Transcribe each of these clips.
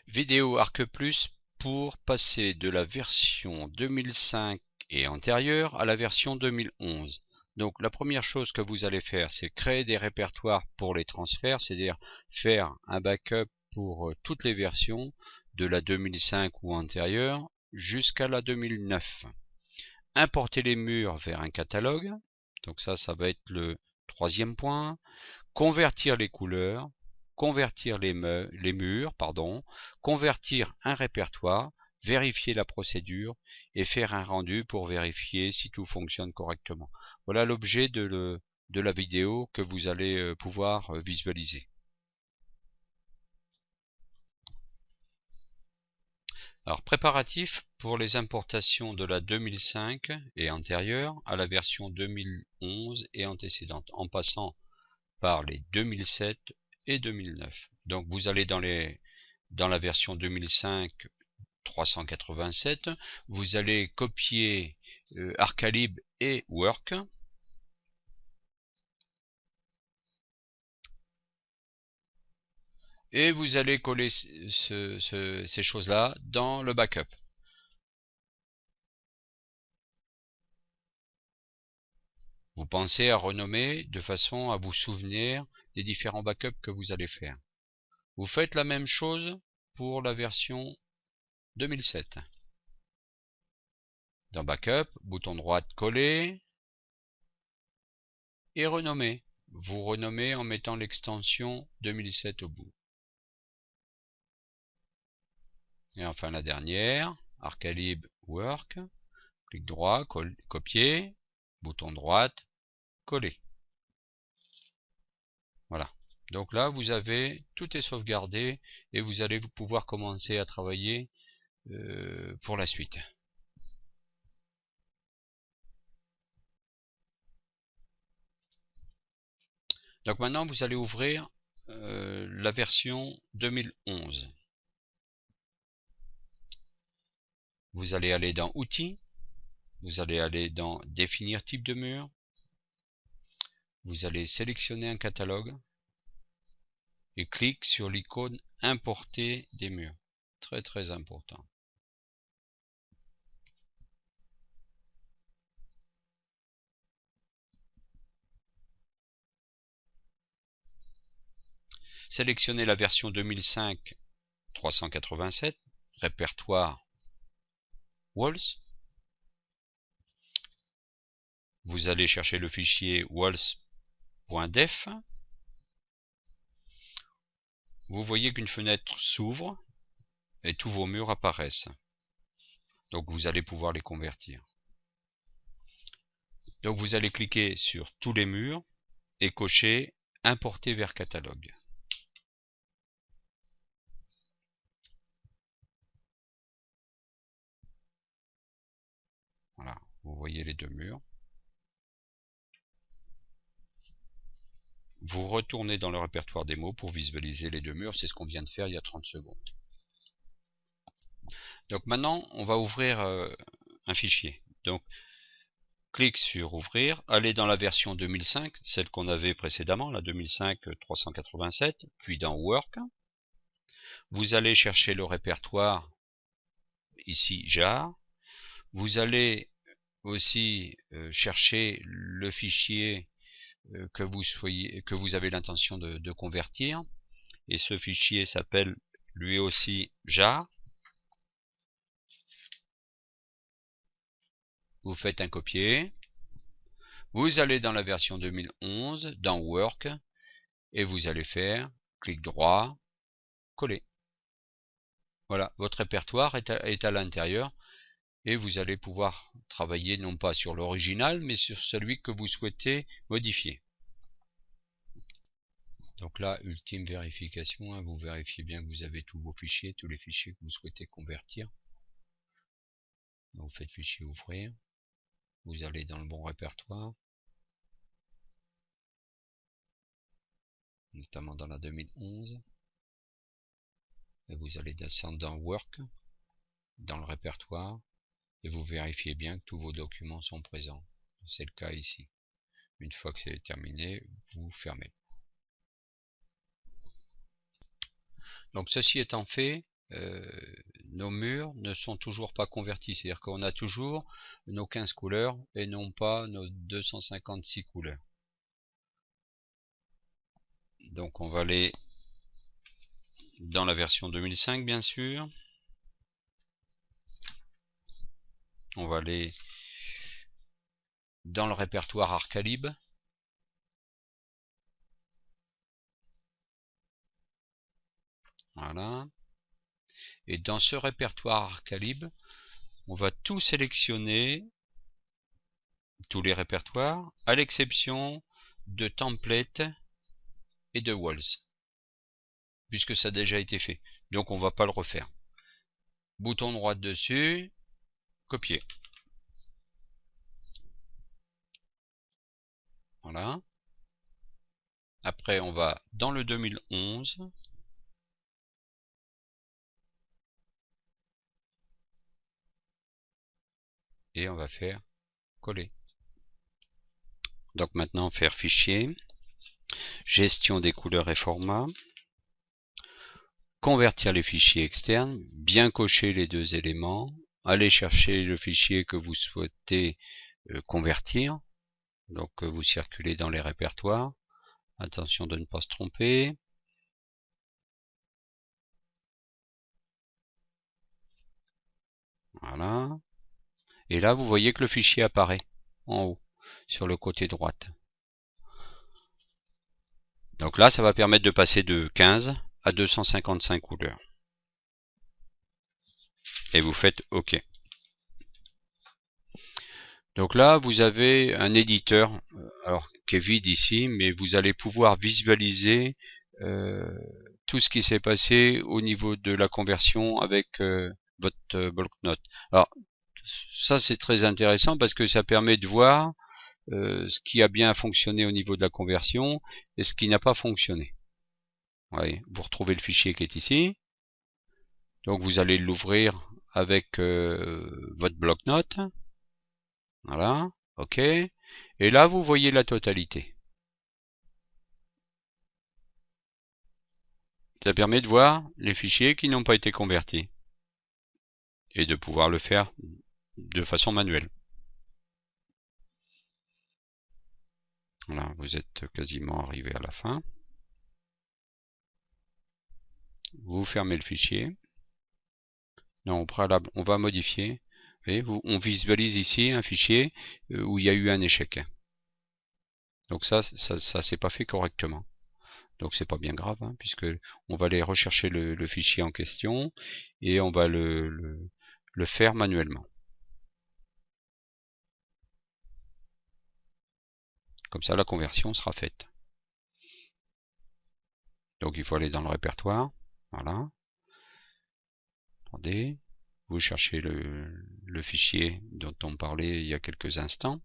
Vidéo Arc Plus pour passer de la version 2005 et antérieure à la version 2011. Donc la première chose que vous allez faire, c'est créer des répertoires pour les transferts, c'est-à-dire faire un backup pour toutes les versions de la 2005 ou antérieure jusqu'à la 2009. Importer les murs vers un catalogue, donc ça va être le troisième point. Convertir les couleurs, convertir les murs, convertir un répertoire, vérifier la procédure et faire un rendu pour vérifier si tout fonctionne correctement. Voilà l'objet de la vidéo que vous allez pouvoir visualiser. Alors, préparatifs pour les importations de la 2005 et antérieure à la version 2011 et antécédente, en passant par les 2007 et 2009. Donc vous allez dans la version 2005 387, vous allez copier Arcalib et Work. Et vous allez coller ces choses-là dans le backup. Vous pensez à renommer de façon à vous souvenir des différents backups que vous allez faire. Vous faites la même chose pour la version 2007. Dans Backup, bouton droit coller et renommer. Vous renommez en mettant l'extension 2007 au bout. Et enfin la dernière, Arcalib Work, clic droit, copier, bouton droit, coller. Voilà. Donc là, vous avez, tout est sauvegardé et vous allez pouvoir commencer à travailler pour la suite. Donc maintenant, vous allez ouvrir la version 2011. Vous allez aller dans Outils, vous allez aller dans Définir type de mur, vous allez sélectionner un catalogue et clique sur l'icône Importer des murs. Très très important. Sélectionnez la version 2005 387, répertoire Walls. Vous allez chercher le fichier walls.def. Vous voyez qu'une fenêtre s'ouvre et tous vos murs apparaissent. Donc vous allez pouvoir les convertir. Donc vous allez cliquer sur tous les murs et cocher Importer vers catalogue. Voilà, vous voyez les deux murs. Vous retournez dans le répertoire des mots pour visualiser les deux murs. C'est ce qu'on vient de faire il y a 30 secondes. Donc maintenant, on va ouvrir un fichier. Donc, clique sur Ouvrir, allez dans la version 2005, celle qu'on avait précédemment, la 2005 387, puis dans Work. Vous allez chercher le répertoire, ici jar. Vous allez aussi chercher le fichier que vous avez l'intention de convertir. Et ce fichier s'appelle lui aussi jar. Vous faites un copier. Vous allez dans la version 2011, dans Work, et vous allez faire clic droit, coller. Voilà, votre répertoire est à l'intérieur et vous allez pouvoir travailler non pas sur l'original, mais sur celui que vous souhaitez modifier. Donc là, ultime vérification, hein, vous vérifiez bien que vous avez tous vos fichiers, tous les fichiers que vous souhaitez convertir. Donc vous faites fichier ouvrir, vous allez dans le bon répertoire, notamment dans la 2011, et vous allez descendre dans Work, dans le répertoire, et vous vérifiez bien que tous vos documents sont présents. C'est le cas ici. Une fois que c'est terminé, vous fermez. Donc ceci étant fait, nos murs ne sont toujours pas convertis. C'est-à-dire qu'on a toujours nos 15 couleurs et non pas nos 256 couleurs. Donc on va aller dans la version 2005 bien sûr. On va aller dans le répertoire Arcalib. Voilà. Et dans ce répertoire Arcalib, on va tout sélectionner, tous les répertoires, à l'exception de template et de walls, puisque ça a déjà été fait. Donc on va pas le refaire. Bouton droit dessus, copier. Voilà. Après on va dans le 2011. Et on va faire coller. Donc maintenant faire fichier, gestion des couleurs et formats, convertir les fichiers externes, bien cocher les deux éléments, aller chercher le fichier que vous souhaitez convertir, donc vous circulez dans les répertoires, attention de ne pas se tromper. Voilà. Et là vous voyez que le fichier apparaît en haut, sur le côté droite. Donc là ça va permettre de passer de 15 à 255 couleurs. Et vous faites OK. Donc là, vous avez un éditeur, alors qui est vide ici, mais vous allez pouvoir visualiser tout ce qui s'est passé au niveau de la conversion avec votre bloc-notes. Alors, ça c'est très intéressant parce que ça permet de voir ce qui a bien fonctionné au niveau de la conversion et ce qui n'a pas fonctionné. Ouais, vous retrouvez le fichier qui est ici. Donc vous allez l'ouvrir avec votre bloc-notes. Voilà, OK. Et là, vous voyez la totalité. Ça permet de voir les fichiers qui n'ont pas été convertis. Et de pouvoir le faire de façon manuelle. Voilà, vous êtes quasiment arrivé à la fin. Vous fermez le fichier. Non, au préalable, on va modifier. Vous voyez, on visualise ici un fichier où il y a eu un échec. Donc ça c'est pas fait correctement. Donc c'est pas bien grave, hein, puisque on va aller rechercher le fichier en question et on va le faire manuellement. Comme ça la conversion sera faite. Donc il faut aller dans le répertoire. Voilà. Attendez. Vous cherchez le fichier dont on parlait il y a quelques instants.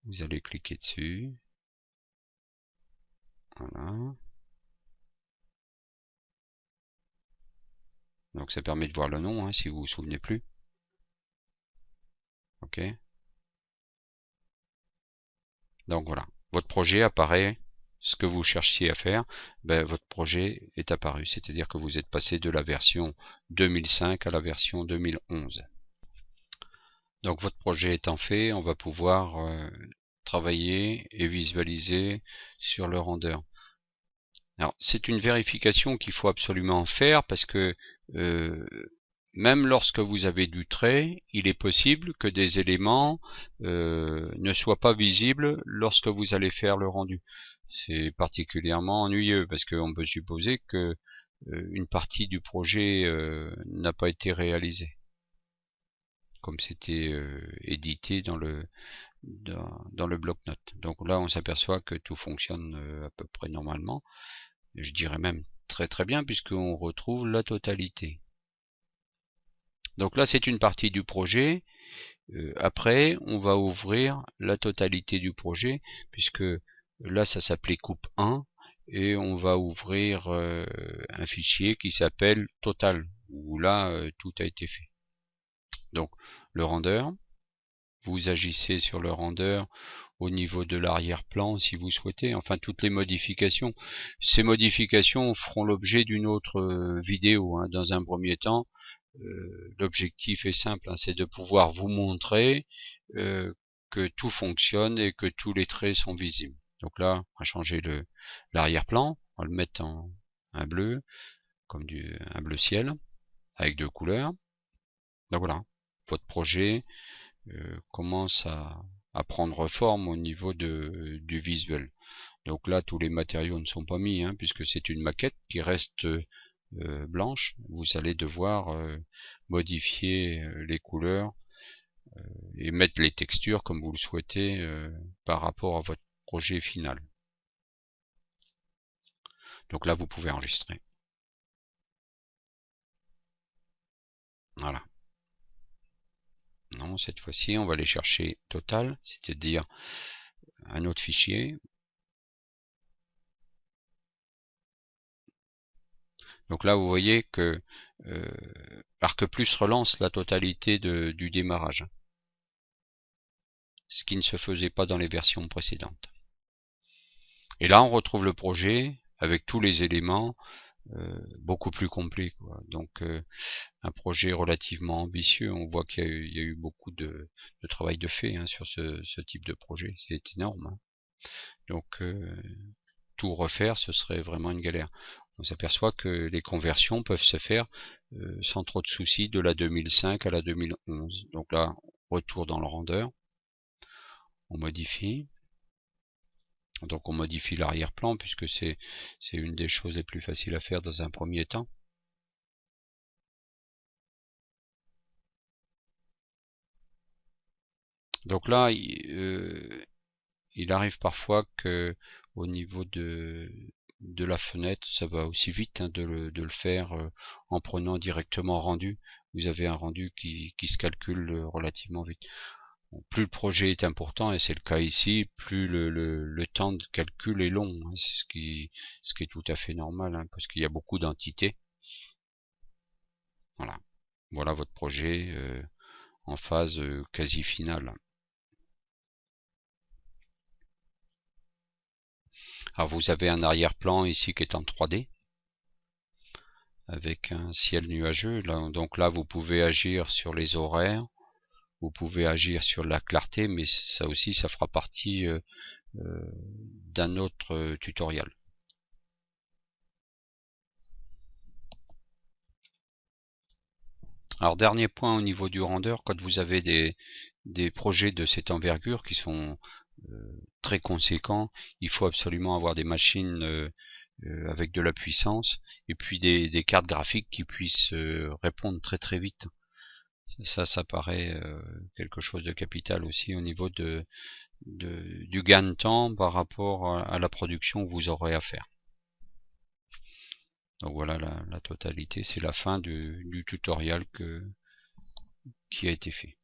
Vous allez cliquer dessus. Voilà. Donc ça permet de voir le nom, hein, si vous vous souvenez plus. OK. Donc voilà. Votre projet apparaît. Ce que vous cherchiez à faire, ben, votre projet est apparu. C'est-à-dire que vous êtes passé de la version 2005 à la version 2011. Donc votre projet étant fait, on va pouvoir travailler et visualiser sur le render. Alors c'est une vérification qu'il faut absolument faire parce que même lorsque vous avez du trait, il est possible que des éléments ne soient pas visibles lorsque vous allez faire le rendu. C'est particulièrement ennuyeux parce qu'on peut supposer que une partie du projet n'a pas été réalisée, comme c'était édité dans le bloc-notes. Donc là on s'aperçoit que tout fonctionne à peu près normalement. Je dirais même très très bien puisqu'on retrouve la totalité. Donc là c'est une partie du projet. Après on va ouvrir la totalité du projet puisque là ça s'appelait coupe 1 et on va ouvrir un fichier qui s'appelle total où là tout a été fait. Donc le render, vous agissez sur le render au niveau de l'arrière-plan si vous souhaitez, enfin toutes les modifications. Ces modifications feront l'objet d'une autre vidéo, hein. Dans un premier temps, l'objectif est simple, hein, c'est de pouvoir vous montrer que tout fonctionne et que tous les traits sont visibles. Donc là, on va changer l'arrière-plan, on va le mettre en un bleu, comme un bleu ciel, avec 2 couleurs. Donc voilà, votre projet commence à prendre forme au niveau du visuel. Donc là, tous les matériaux ne sont pas mis, hein, puisque c'est une maquette qui reste blanche. Vous allez devoir modifier les couleurs et mettre les textures comme vous le souhaitez par rapport à votre projet final. Donc là, vous pouvez enregistrer. Voilà. Non, cette fois-ci, on va aller chercher total, c'est-à-dire un autre fichier. Donc là, vous voyez que ArcPlus relance la totalité du démarrage, ce qui ne se faisait pas dans les versions précédentes. Et là, on retrouve le projet avec tous les éléments beaucoup plus complet, quoi. Donc un projet relativement ambitieux. On voit qu'il y a eu beaucoup de travail de fait, hein, sur ce type de projet. C'est énorme, hein. Donc tout refaire, ce serait vraiment une galère. On s'aperçoit que les conversions peuvent se faire sans trop de soucis de la 2005 à la 2011. Donc là, retour dans le render, on modifie. Donc on modifie l'arrière-plan puisque c'est une des choses les plus faciles à faire dans un premier temps. Donc là, il arrive parfois que au niveau de la fenêtre, ça va aussi vite, hein, de le faire en prenant directement rendu. Vous avez un rendu qui se calcule relativement vite. Bon, plus le projet est important, et c'est le cas ici, plus le temps de calcul est long, hein, ce qui est tout à fait normal, hein, parce qu'il y a beaucoup d'entités. Voilà. Voilà votre projet en phase quasi finale. Alors vous avez un arrière-plan ici qui est en 3D avec un ciel nuageux. Là, donc là vous pouvez agir sur les horaires, vous pouvez agir sur la clarté, mais ça aussi ça fera partie d'un autre tutoriel. Alors dernier point au niveau du render, quand vous avez des projets de cette envergure qui sont très conséquents, il faut absolument avoir des machines avec de la puissance et puis des cartes graphiques qui puissent répondre très très vite. Ça paraît quelque chose de capital aussi au niveau du gain de temps par rapport à la production que vous aurez à faire. Donc voilà la totalité, c'est la fin du tutoriel qui a été fait.